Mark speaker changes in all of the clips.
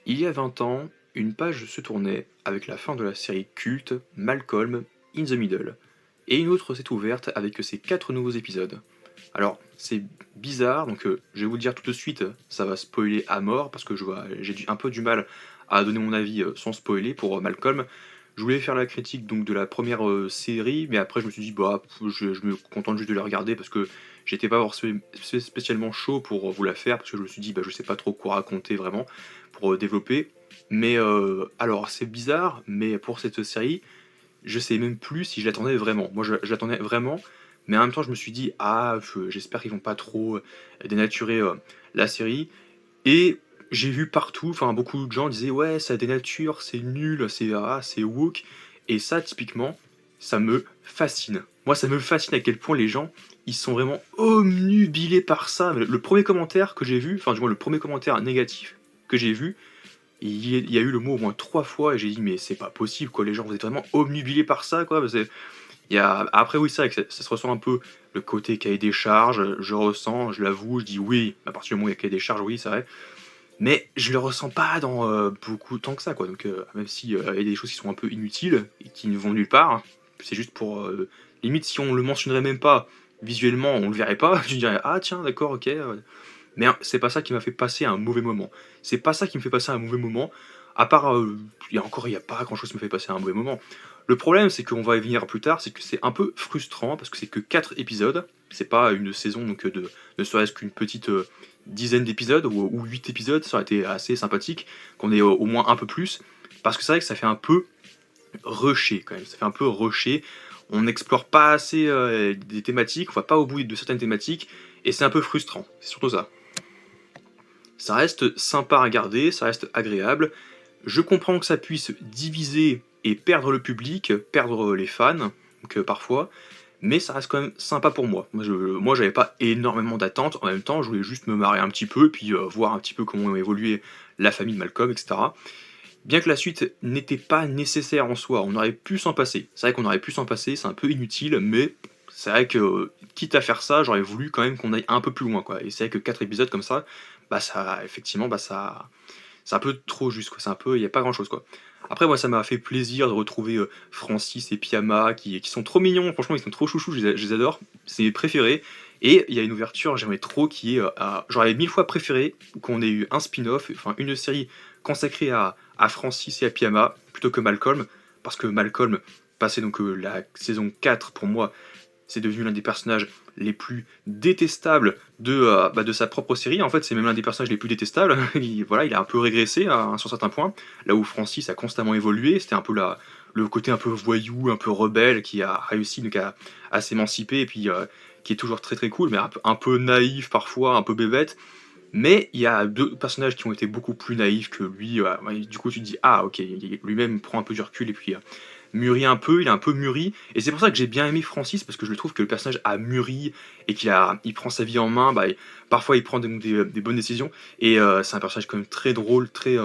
Speaker 1: Il y a 20 ans, une page se tournait avec la fin de la série culte Malcolm in the Middle, et une autre s'est ouverte avec ses 4 nouveaux épisodes. Alors, c'est bizarre, donc je vais vous le dire tout de suite, ça va spoiler à mort, parce que un peu du mal à donner mon avis sans spoiler pour Malcolm. Je voulais faire la critique donc de la première série, mais après je me suis dit, bah, je me contente juste de la regarder, parce que j'étais pas spécialement chaud pour vous la faire, parce que je me suis dit, bah, je sais pas trop quoi raconter vraiment, pour développer. Mais alors, c'est bizarre, mais pour cette série, je sais même plus si je l'attendais vraiment. Moi, je l'attendais vraiment, mais en même temps, je me suis dit, ah, j'espère qu'ils vont pas trop dénaturer la série. Et j'ai vu partout, enfin, beaucoup de gens disaient, ouais, ça dénature, c'est nul, c'est woke. Et ça, typiquement, ça me fascine. Moi, ça me fascine à quel point les gens, ils sont vraiment omnubilés par ça. Le premier commentaire que j'ai vu, enfin, du moins, le premier commentaire négatif que j'ai vu, il y a eu le mot au moins 3 fois et j'ai dit: «Mais c'est pas possible quoi, les gens vous êtes vraiment obnubilés par ça quoi?» Après oui, c'est vrai que ça se ressent un peu, le côté cahier des charges, je ressens, je l'avoue, je dis: «Oui», à partir du moment où il y a cahier des charges, oui, c'est vrai. Mais je le ressens pas dans, beaucoup tant que ça quoi, donc même si, il y a des choses qui sont un peu inutiles et qui ne vont nulle part, c'est juste pour, limite si on le mentionnerait même pas, visuellement, on le verrait pas, je dirais: «Ah tiens d'accord, OK, mais hein, c'est pas ça qui m'a fait passer un mauvais moment. C'est pas ça qui me fait passer un mauvais moment, à part, il y a pas grand chose qui me fait passer un mauvais moment. Le problème, c'est qu'on va y venir plus tard, c'est que c'est un peu frustrant parce que c'est que 4 épisodes, c'est pas une saison donc de ne serait-ce qu'une petite, dizaine d'épisodes ou 8 épisodes, ça aurait été assez sympathique, qu'on ait au moins un peu plus, parce que c'est vrai que ça fait un peu rushé quand même, ça fait un peu rushé. On n'explore pas assez, des thématiques, on va pas au bout de certaines thématiques et c'est un peu frustrant, c'est surtout ça. Ça reste sympa à regarder, ça reste agréable. Je comprends que ça puisse diviser et perdre le public, perdre les fans, donc parfois, mais ça reste quand même sympa pour moi. Moi, j'avais pas énormément d'attentes, en même temps, je voulais juste me marrer un petit peu, puis voir un petit peu comment évoluait la famille de Malcolm, etc. Bien que la suite n'était pas nécessaire en soi, on aurait pu s'en passer. C'est vrai qu'on aurait pu s'en passer, c'est un peu inutile, mais c'est vrai que, quitte à faire ça, j'aurais voulu quand même qu'on aille un peu plus loin, quoi. Et c'est vrai que 4 épisodes comme ça, bah ça, effectivement, bah ça, c'est un peu trop juste, quoi. C'est un peu, il y a pas grand chose, quoi. Après, moi, ça m'a fait plaisir de retrouver Francis et Pyama qui sont trop mignons. Franchement, ils sont trop chouchous, je les adore. C'est mes préférés. Et il y a une ouverture, j'aimerais trop, qui est. J'aurais 1000 fois préféré qu'on ait eu un spin-off, enfin une série consacrée à Francis et à Pyama, plutôt que Malcolm. Parce que Malcolm, passé donc la saison 4 pour moi, c'est devenu l'un des personnages les plus détestables de sa propre série. En fait, c'est même l'un des personnages les plus détestables. Voilà, il a un peu régressé sur certains points. Là où Francis a constamment évolué, c'était un peu le côté un peu voyou, un peu rebelle, qui a réussi donc à s'émanciper et puis qui est toujours très très cool, mais un peu naïf parfois, un peu bébête. Mais il y a deux personnages qui ont été beaucoup plus naïfs que lui. Ouais, du coup, tu te dis, ah ok, lui-même prend un peu du recul et puis mûri un peu, il a un peu mûri. Et c'est pour ça que j'ai bien aimé Francis, parce que je trouve que le personnage a mûri et il prend sa vie en main. Bah, parfois, il prend des bonnes décisions. Et c'est un personnage quand même très drôle, très.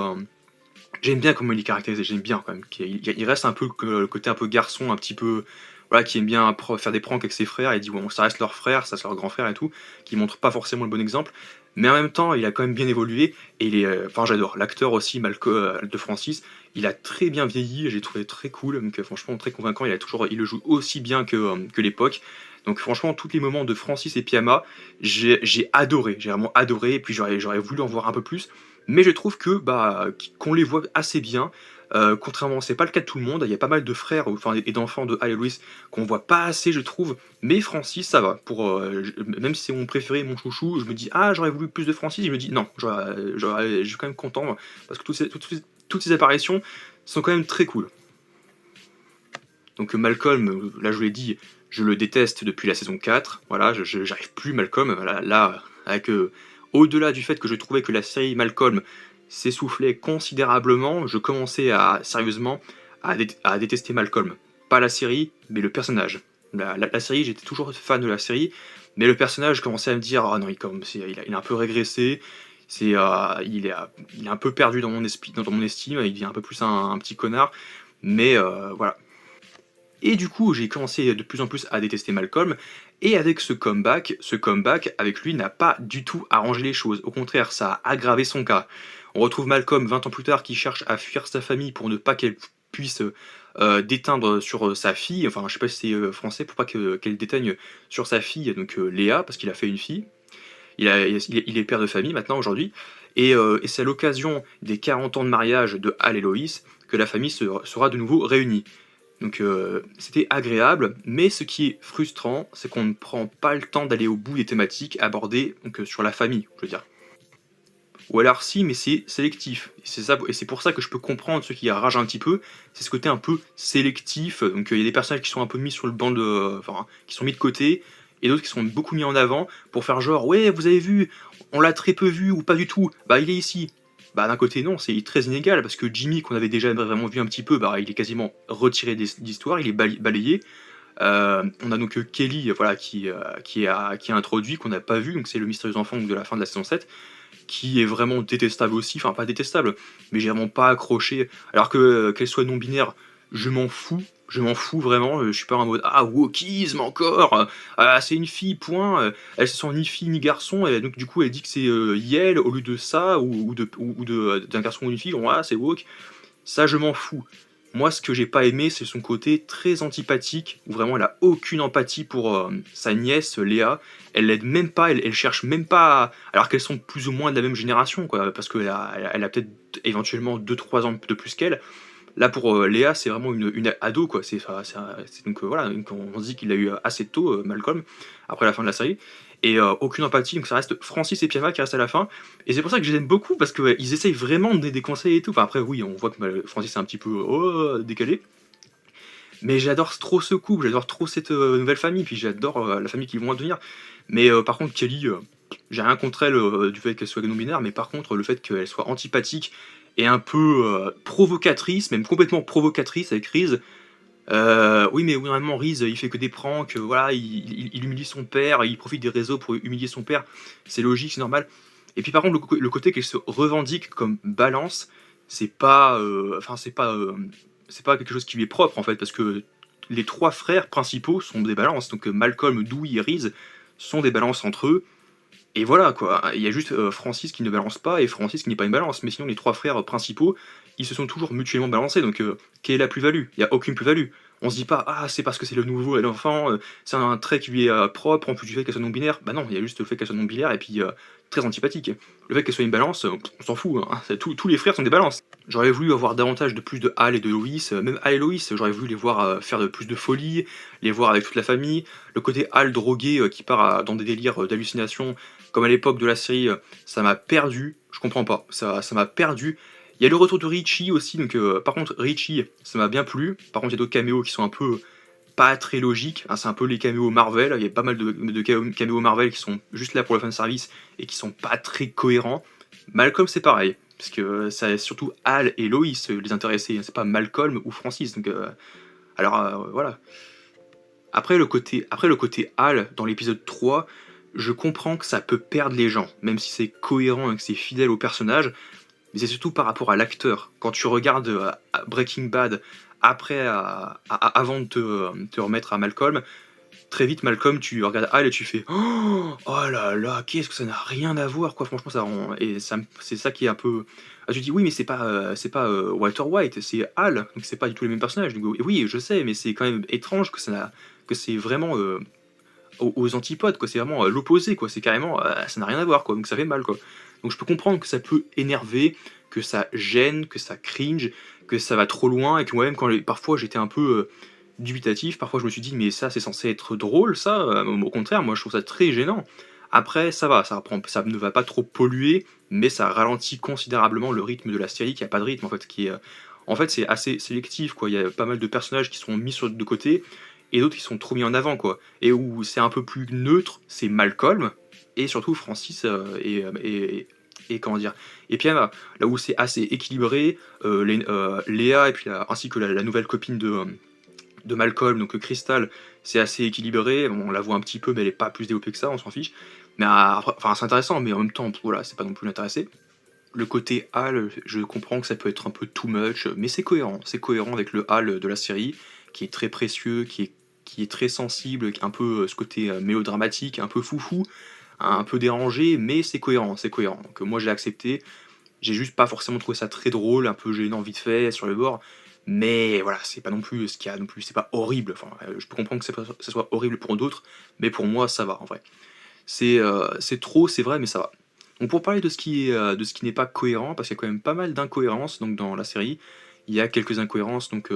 Speaker 1: J'aime bien comment il est caractérisé, j'aime bien quand même. Il reste un peu le côté un peu garçon, un petit peu. Voilà, qui aime bien faire des pranks avec ses frères. Il dit, bon, ça reste leur frère, ça reste leur grand frère et tout. Qui montre pas forcément le bon exemple. Mais en même temps, il a quand même bien évolué. Et enfin, j'adore. L'acteur aussi, de Francis, il a très bien vieilli. J'ai trouvé très cool. Donc, franchement, très convaincant. Il le joue aussi bien que l'époque. Donc, franchement, tous les moments de Francis et Pyama, j'ai adoré. J'ai vraiment adoré. Et puis, j'aurais voulu en voir un peu plus. Mais je trouve que bah, qu'on les voit assez bien. Contrairement, c'est pas le cas de tout le monde. Il y a pas mal de frères enfin, et d'enfants de Hal et Louis qu'on voit pas assez, je trouve. Mais Francis, ça va. Même si c'est mon préféré, mon chouchou, je me dis ah j'aurais voulu plus de Francis. Je me dis non, je suis quand même content parce que toutes ces apparitions sont quand même très cool. Donc Malcolm, là je vous l'ai dit, je le déteste depuis la saison 4. Voilà, j'arrive plus Malcolm. Voilà, là, avec au-delà du fait que je trouvais que la série Malcolm s'essoufflait considérablement, je commençais à sérieusement à détester Malcolm. Pas la série, mais le personnage. La série, j'étais toujours fan de la série, mais le personnage, je commençais à me dire, ah non, il a un peu régressé, il est un peu perdu dans mon estime, il devient un peu plus un petit connard, mais voilà. Et du coup, j'ai commencé de plus en plus à détester Malcolm, et avec ce comeback avec lui n'a pas du tout arrangé les choses. Au contraire, ça a aggravé son cas. On retrouve Malcolm 20 ans plus tard qui cherche à fuir sa famille pour ne pas qu'elle puisse déteindre sur sa fille, enfin je sais pas si c'est français, pour pas qu'elle déteigne sur sa fille, donc Léa, parce qu'il a fait une fille. Il est père de famille maintenant aujourd'hui, et c'est à l'occasion des 40 ans de mariage de Hal et Loïs que la famille sera de nouveau réunie. Donc c'était agréable, mais ce qui est frustrant, c'est qu'on ne prend pas le temps d'aller au bout des thématiques abordées donc, sur la famille, je veux dire. Ou alors si, mais c'est sélectif. Et c'est pour ça que je peux comprendre ceux qui ragent un petit peu, c'est ce côté un peu sélectif. Donc il y a des personnages qui sont un peu mis sur le banc de. Enfin, qui sont mis de côté, et d'autres qui sont beaucoup mis en avant pour faire genre, ouais, vous avez vu, on l'a très peu vu, ou pas du tout, bah il est ici. Bah d'un côté non, c'est très inégal, parce que Jimmy, qu'on avait déjà vraiment vu un petit peu, bah il est quasiment retiré d'histoire, il est balayé. On a donc Kelly, voilà, qui a introduit, qu'on n'a pas vu, donc c'est le mystérieux enfant de la fin de la saison 7, qui est vraiment détestable aussi, enfin pas détestable, mais j'ai vraiment pas accroché, alors que qu'elle soit non-binaire, je m'en fous vraiment, je suis pas en mode ah wokisme encore, ah c'est une fille point, elle se sent ni fille ni garçon, et donc du coup elle dit que c'est Yel au lieu de ça, d'un garçon ou d'une fille, ah c'est woke, ça je m'en fous. Moi, ce que j'ai pas aimé, c'est son côté très antipathique, où vraiment elle a aucune empathie pour sa nièce Léa. Elle l'aide même pas, elle cherche même pas, alors qu'elles sont plus ou moins de la même génération, quoi, parce qu'elle a peut-être éventuellement 2 3 ans de plus qu'elle. Là, pour Léa, c'est vraiment une ado, quoi. Donc voilà, donc on se dit qu'il l'a eu assez tôt, Malcolm, après la fin de la série. Et aucune empathie, donc ça reste Francis et Piama qui restent à la fin. Et c'est pour ça que je les aime beaucoup, parce qu'ils ils essayent vraiment de donner des conseils et tout. Enfin, après, oui, on voit que Francis est un petit peu décalé. Mais j'adore trop ce couple, j'adore trop cette nouvelle famille, puis j'adore la famille qu'ils vont devenir. Mais par contre, Kelly, j'ai rien contre elle du fait qu'elle soit non-binaire, mais par contre, le fait qu'elle soit antipathique et un peu provocatrice, même complètement provocatrice avec Reese. Oui, mais vraiment, Reese, il fait que des pranks, voilà, il humilie son père, il profite des réseaux pour humilier son père, c'est logique, c'est normal. Et puis par contre, le côté qu'elle se revendique comme balance, c'est pas, enfin, c'est pas quelque chose qui lui est propre en fait, parce que les 3 frères principaux sont des balances, donc Malcolm, Dewey et Reese sont des balances entre eux, et voilà quoi, il y a juste Francis qui ne balance pas et Francis qui n'est pas une balance, mais sinon les 3 frères principaux, ils se sont toujours mutuellement balancés, donc quelle est la plus-value? Il n'y a aucune plus-value. On se dit pas, ah c'est parce que c'est le nouveau et l'enfant, c'est un trait qui lui est propre en plus du fait qu'elle soit non-binaire. Bah non, il y a juste le fait qu'elle soit non-binaire et puis très antipathique. Le fait qu'elle soit une balance, on s'en fout, hein. Tous les frères sont des balances. J'aurais voulu avoir davantage de plus de Hal et de Loïs, même Hal et Loïs, j'aurais voulu les voir faire de plus de folie, les voir avec toute la famille. Le côté Hal drogué qui part dans des délires d'hallucination, comme à l'époque de la série, ça m'a perdu, je comprends pas, ça m'a perdu. Il y a le retour de Richie aussi, donc par contre Richie, ça m'a bien plu. Par contre, il y a d'autres caméos qui sont un peu pas très logiques, hein, c'est un peu les caméos Marvel, il y a pas mal de caméos Marvel qui sont juste là pour le fanservice et qui sont pas très cohérents. Malcolm c'est pareil, parce que ça est surtout Hal et Loïs les intéressés, c'est pas Malcolm ou Francis, donc alors voilà. Après le côté Hal, dans l'épisode 3, je comprends que ça peut perdre les gens, même si c'est cohérent et que c'est fidèle au personnage, mais c'est surtout par rapport à l'acteur. Quand tu regardes Breaking Bad avant de te remettre à Malcolm, très vite Malcolm, tu regardes Hal et tu fais oh là là, qu'est-ce que ça n'a rien à voir, quoi. Franchement, ça rend, et c'est ça qui est un peu. Ah, tu dis oui, mais c'est pas Walter White, c'est Hal, donc c'est pas du tout les mêmes personnages. Donc, oui, je sais, mais c'est quand même étrange que c'est vraiment aux antipodes, quoi. C'est vraiment l'opposé, quoi. C'est carrément, ça n'a rien à voir, quoi. Donc ça fait mal, quoi. Donc je peux comprendre que ça peut énerver, que ça gêne, que ça cringe, que ça va trop loin, et que moi-même, parfois j'étais un peu dubitatif, parfois je me suis dit, mais ça c'est censé être drôle, ça. Au contraire, moi je trouve ça très gênant. Après, ça va, ça ne va pas trop polluer, mais ça ralentit considérablement le rythme de la série, qui a pas de rythme, en fait, en fait, c'est assez sélectif, quoi. Il y a pas mal de personnages qui sont mis de côté, et d'autres qui sont trop mis en avant, quoi. Et où c'est un peu plus neutre, c'est Malcolm, et surtout Francis et comment dire, et puis là où c'est assez équilibré, Léa et puis ainsi que la nouvelle copine de Malcolm, donc Crystal, c'est assez équilibré, on la voit un petit peu mais elle est pas plus développée que ça, on s'en fiche, mais enfin c'est intéressant, mais en même temps voilà, c'est pas non plus intéressé. Le côté Hal, je comprends que ça peut être un peu too much, mais c'est cohérent avec le Hal de la série, qui est très précieux, qui est très sensible, un peu ce côté mélodramatique, un peu foufou, un peu dérangé, mais c'est cohérent, c'est cohérent. Donc moi j'ai accepté. J'ai juste pas forcément trouvé ça très drôle, un peu gênant vite fait sur le bord. Mais voilà, c'est pas non plus ce qu'il y a non plus, c'est pas horrible. Enfin, je peux comprendre que ça soit horrible pour d'autres, mais pour moi ça va en vrai. C'est trop, c'est vrai, mais ça va. Donc pour parler de ce qui n'est pas cohérent, parce qu'il y a quand même pas mal d'incohérences donc dans la série. Il y a quelques incohérences, donc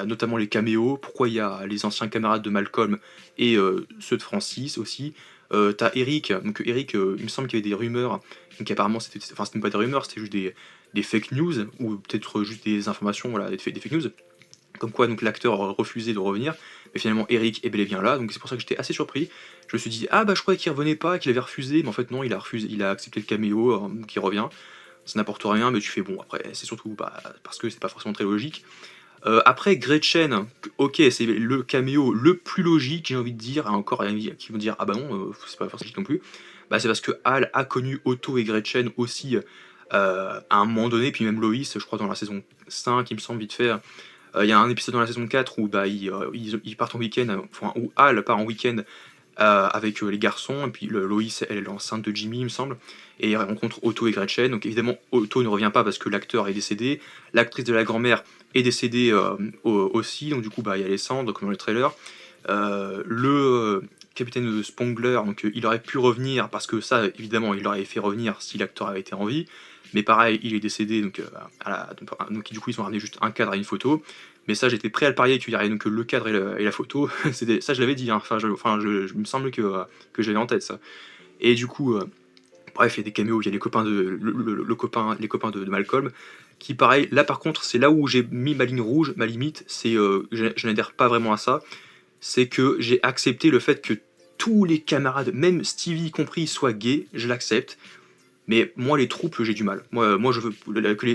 Speaker 1: notamment les caméos. Pourquoi il y a les anciens camarades de Malcolm et ceux de Francis aussi. T'as Eric, donc Eric, il me semble qu'il y avait des rumeurs, donc apparemment c'était pas des rumeurs, c'était juste des fake news, ou peut-être juste des informations, voilà, des fake news, comme quoi donc l'acteur refusait de revenir, mais finalement Eric est bel et bien là, donc c'est pour ça que j'étais assez surpris. Je me suis dit ah bah je croyais qu'il revenait pas, qu'il avait refusé, mais en fait non, il a refusé, il a accepté le caméo, qui revient. Ça n'apporte rien, mais tu fais bon après, c'est surtout parce que c'est pas forcément très logique. Après Gretchen, ok, c'est le caméo le plus logique, j'ai envie de dire, et encore il y a qui vont dire ah bah non, c'est pas forcément logique non plus. Bah c'est parce que Hal a connu Otto et Gretchen aussi à un moment donné, puis même Loïs, je crois dans la saison 5, il me semble vite fait. Il y a un épisode dans la saison 4 où bah, ils partent en week-end, enfin où Hal part en week-end avec les garçons, et puis Loïs, elle est l'enceinte de Jimmy, il me semble, et elle rencontre Otto et Gretchen. Donc évidemment, Otto ne revient pas parce que l'acteur est décédé, l'actrice de la grand-mère est décédée aussi, donc du coup, bah, il y a les cendres, comme dans le trailer. Le capitaine Spongler, donc il aurait pu revenir, parce que ça, évidemment, il l'aurait fait revenir si l'acteur avait été en vie, mais pareil, il est décédé, donc, donc du coup, ils ont ramené juste un cadre et une photo. Mais ça, j'étais prêt à le parier qu'il y aurait donc le cadre et la photo. Ça, je l'avais dit, hein. Enfin, je me semble que j'avais en tête ça. Et du coup, bref, il y a des caméos, il y a les copains les copains de Malcolm, qui pareil, là par contre, c'est là où j'ai mis ma ligne rouge, ma limite, c'est je n'adhère pas vraiment à ça, c'est que j'ai accepté le fait que tous les camarades, même Stevie compris, soient gays, je l'accepte. Mais moi, les troupes, j'ai du mal. Moi je veux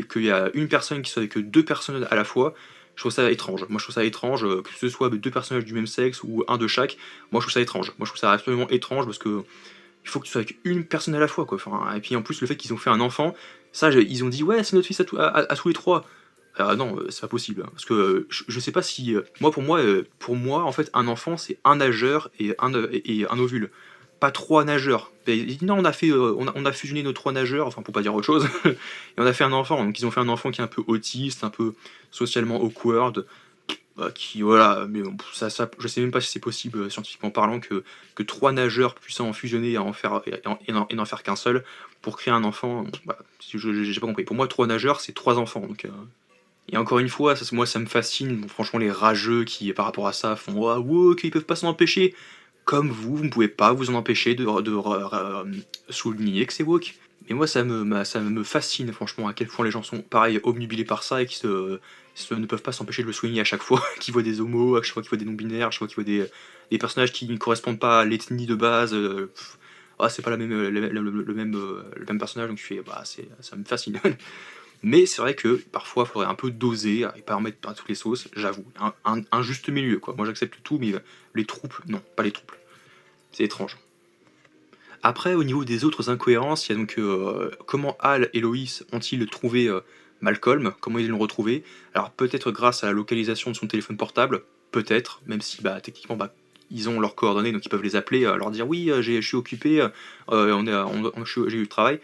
Speaker 1: qu'il y a une personne qui soit avec deux personnes à la fois. Je trouve ça étrange. Moi, je trouve ça étrange que ce soit deux personnages du même sexe ou un de chaque. Moi, je trouve ça étrange. Moi, je trouve ça absolument étrange parce que il faut que tu sois avec une personne à la fois, quoi. Enfin, et puis en plus, le fait qu'ils ont fait un enfant, ça, ils ont dit ouais, c'est notre fils à tous les trois. Non, c'est pas possible, hein, parce que je sais pas si pour moi, en fait, un enfant c'est un nageur et un ovule, pas trois nageurs. Et il dit, non, on a fusionné nos trois nageurs, enfin pour pas dire autre chose, et on a fait un enfant. Donc ils ont fait un enfant qui est un peu autiste, un peu socialement awkward, qui voilà, mais bon, je sais même pas si c'est possible scientifiquement parlant que trois nageurs puissent en fusionner et et n'en faire qu'un seul pour créer un enfant. Bah, j'ai pas compris. Pour moi, trois nageurs c'est trois enfants. Donc et encore une fois, moi ça me fascine, bon, franchement les rageux qui par rapport à ça font ah woke, ils peuvent pas s'en empêcher. Comme vous ne pouvez pas vous en empêcher souligner que c'est woke. Mais moi ça me fascine franchement à quel point les gens sont pareil obnubilés par ça et qui ne peuvent pas s'empêcher de le souligner à chaque fois qu'ils voient des homos, à chaque fois qu'ils voient des non-binaires, à chaque fois qu'ils voient des personnages qui ne correspondent pas à l'ethnie de base. C'est pas le même personnage, donc je fais ça me fascine. Mais c'est vrai que parfois, il faudrait un peu doser et pas en mettre à toutes les sauces, j'avoue. Un juste milieu, quoi. Moi, j'accepte tout, mais les troupes, non, pas les troupes. C'est étrange. Après, au niveau des autres incohérences, il y a donc comment Hal et Loïs ont-ils trouvé Malcolm, comment ils l'ont retrouvé. Alors peut-être grâce à la localisation de son téléphone portable, peut-être, même si techniquement ils ont leurs coordonnées, donc ils peuvent les appeler, leur dire oui, je suis occupé, j'ai eu le travail.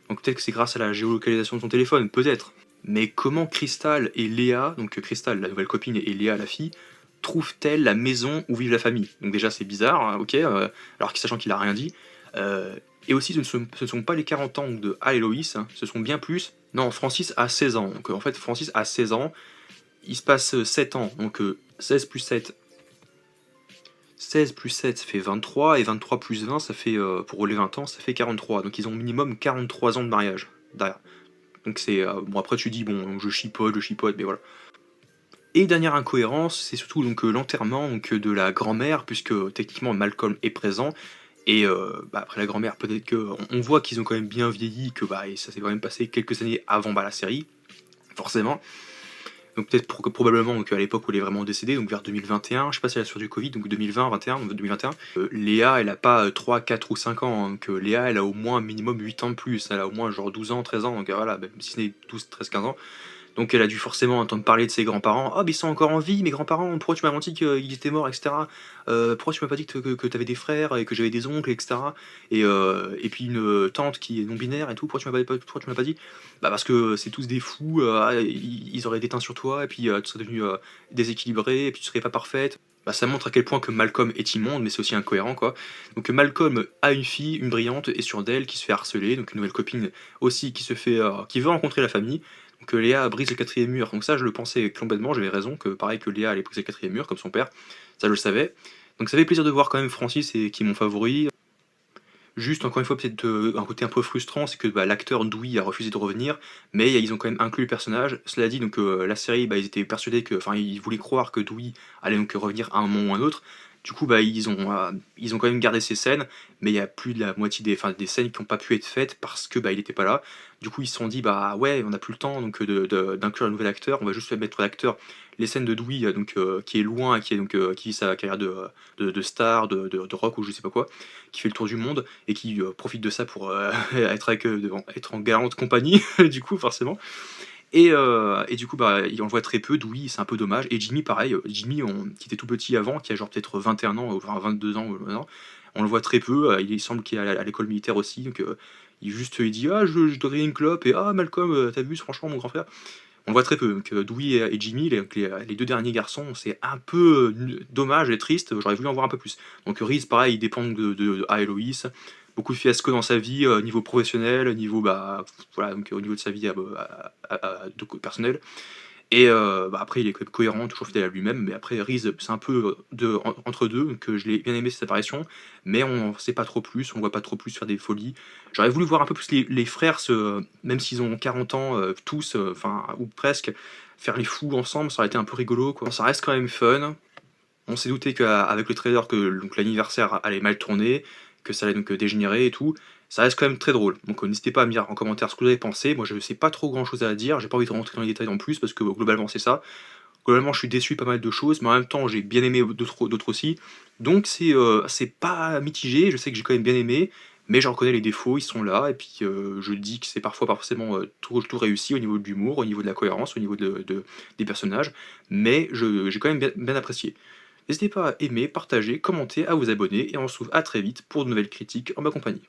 Speaker 1: Donc peut-être que c'est grâce à la géolocalisation de son téléphone, peut-être. Mais comment Crystal et Léa, donc Crystal la nouvelle copine et Léa la fille, trouvent-elles la maison où vit la famille? Donc déjà c'est bizarre, hein, ok, alors sachant qu'il a rien dit. Et aussi ce ne sont pas les 40 ans de Hal et Loïs, hein, ce sont bien plus. Non, Francis a 16 ans. Donc en fait Francis a 16 ans, il se passe 7 ans, donc 16 plus 7. 16 plus 7 ça fait 23, et 23 plus 20 ça fait, pour les 20 ans, ça fait 43. Donc ils ont minimum 43 ans de mariage derrière. Donc c'est. Bon après tu dis bon je chipote, mais voilà. Et dernière incohérence, c'est surtout donc l'enterrement donc, de la grand-mère, puisque techniquement Malcolm est présent. Et après la grand-mère, peut-être que on voit qu'ils ont quand même bien vieilli, que et ça s'est quand même passé quelques années avant la série, forcément. Donc peut-être probablement donc à l'époque où elle est vraiment décédée, donc vers 2021, je sais pas si elle a sur du Covid, donc 2020, 21, donc 2021. Léa, elle a pas 3, 4 ou 5 ans, hein, donc Léa, elle a au moins un minimum 8 ans de plus, elle a au moins genre 12 ans, 13 ans, donc voilà, même si ce n'est 12, 13, 15 ans. Donc elle a dû forcément entendre parler de ses grands-parents. «Oh, mais ils sont encore en vie, mes grands-parents, pourquoi tu m'as menti qu'ils étaient morts, et cetera? Pourquoi tu m'as pas dit que tu avais des frères et que j'avais des oncles, et cetera? Et puis une tante qui est non-binaire et tout, pourquoi tu m'as pas dit?» Bah, parce que c'est tous des fous, ils auraient déteint sur toi et puis, tu serais devenue, déséquilibrée et puis tu serais pas parfaite. Bah, ça montre à quel point que Malcolm est immonde, mais c'est aussi incohérent, quoi. Donc Malcolm a une fille, une brillante, et sur d'elle qui se fait harceler, donc une nouvelle copine aussi qui se fait, qui veut rencontrer la famille. Donc Léa brise le quatrième mur. Donc ça, je le pensais complètement, j'avais raison, que pareil que Léa allait briser le quatrième mur, comme son père. Ça, je le savais. Donc ça fait plaisir de voir quand même Francis qui est mon favori. Juste, encore une fois, peut-être un côté un peu frustrant, c'est que bah, l'acteur Dewey a refusé de revenir, mais ils ont quand même inclus le personnage. Cela dit, donc la série, bah, ils étaient persuadés que, enfin, ils voulaient croire que Dewey allait donc revenir à un moment ou à un autre. Du coup, bah, ils ont quand même gardé ces scènes, mais il y a plus de la moitié des scènes qui n'ont pas pu être faites parce que bah, il n'était pas là. Du coup, ils se sont dit, bah ouais, on n'a plus le temps donc d'inclure un nouvel acteur, on va juste mettre l'acteur. Les scènes de Dewey, qui est loin, qui vit sa carrière de star, de rock ou je sais pas quoi, qui fait le tour du monde et qui profite de ça pour être en galante compagnie, du coup, forcément. Et du coup, bah, on le voit très peu, Dewey, c'est un peu dommage. Et Jimmy, pareil, Jimmy, qui était tout petit avant, qui a genre peut-être 21 ans, enfin 22 ans, maintenant, on le voit très peu. Il semble qu'il est à l'école militaire aussi, donc il dit ah, je donnerai une clope, et ah, Malcolm, t'as vu, franchement, mon grand frère. On le voit très peu. Donc Dewey et Jimmy, les deux derniers garçons, c'est un peu dommage et triste. J'aurais voulu en voir un peu plus. Donc Reese, pareil, il dépend de A. Eloïs. Beaucoup de fiasco dans sa vie, niveau professionnel, niveau bah voilà, donc au niveau de sa vie personnelle. Et bah, après, il est quand même cohérent, toujours fidèle à lui-même. Mais après, Reese, c'est un peu entre deux. Donc je l'ai bien aimé cette apparition, mais on sait pas trop plus, on voit pas trop plus faire des folies. J'aurais voulu voir un peu plus les frères, même s'ils ont 40 ans tous, enfin ou presque, faire les fous ensemble, ça aurait été un peu rigolo, quoi. Ça reste quand même fun. On s'est douté qu'avec le trailer que donc l'anniversaire allait mal tourner, que ça allait donc dégénérer et tout. Ça reste quand même très drôle. Donc n'hésitez pas à me dire en commentaire ce que vous avez pensé. Moi je sais pas trop grand chose à dire, j'ai pas envie de rentrer dans les détails en plus parce que globalement c'est ça. Globalement je suis déçu de pas mal de choses, mais en même temps j'ai bien aimé d'autres aussi. Donc c'est pas mitigé, je sais que j'ai quand même bien aimé, mais j'en reconnais les défauts, ils sont là, et puis je dis que c'est parfois pas forcément tout réussi au niveau de l'humour, au niveau de la cohérence, au niveau des personnages, mais j'ai quand même bien apprécié. N'hésitez pas à aimer, partager, commenter, à vous abonner, et on se retrouve à très vite pour de nouvelles critiques en ma compagnie.